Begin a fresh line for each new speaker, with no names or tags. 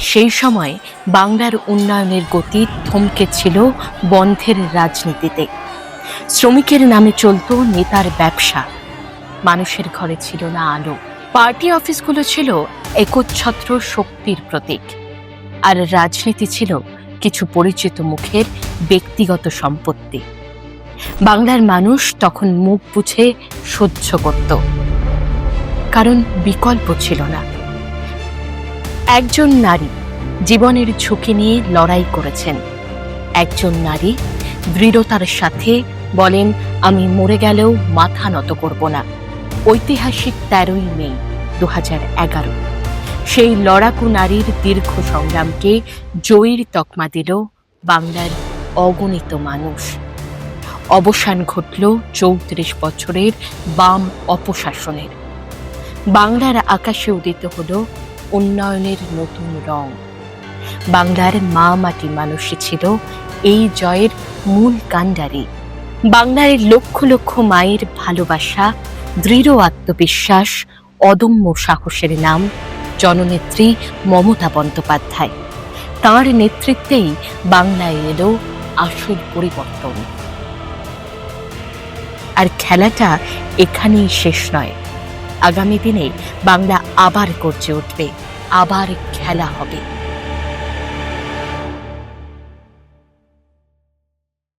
সেই সময় বাংলার উন্নয়নের গতি থমকে ছিল বন্ধের রাজনীতিতে। শ্রমিকের নামে চলত নেতার ব্যবসা, মানুষের ঘরে ছিল না আলো। পার্টি অফিসগুলো ছিল একচ্ছত্র শক্তির প্রতীক, আর রাজনীতি ছিল কিছু পরিচিত মুখের ব্যক্তিগত সম্পত্তি। বাংলার মানুষ তখন মুখ বুঝে সহ্য করত, কারণ বিকল্প ছিল না। একজন নারী জীবনের ঝুঁকি নিয়ে লড়াই করেছেন। একজন নারী দৃঢ়তার সাথে বলেন, আমি মরে গেলেও মাথা নত করব না। ঐতিহাসিক 13ই মে 2011 সেই লড়াকু নারীর দীর্ঘ সংগ্রামকে জয়ীর তকমা দিল বাংলার অগণিত মানুষ। অবসান ঘটল 34 বছরের বাম অপশাসনের। বাংলার আকাশে উদিত হল উন্নয়নের নতুন রং। বাংলার মা মাটি মানুষই ছিল এই জয়ের মূল কাণ্ডারি। বাংলার লক্ষ লক্ষ মায়ের ভালোবাসা, দৃঢ় আত্মবিশ্বাস, অদম্য সাহসের নাম জননেত্রী মমতা বন্দ্যোপাধ্যায়। তাঁর নেতৃত্বেই বাংলায় এলো আসল পরিবর্তন। আর খেলাটা এখানেই শেষ নয়। আগামী দিনে বাংলা আবার গর্জে উঠবে, আবার খেলা হবে।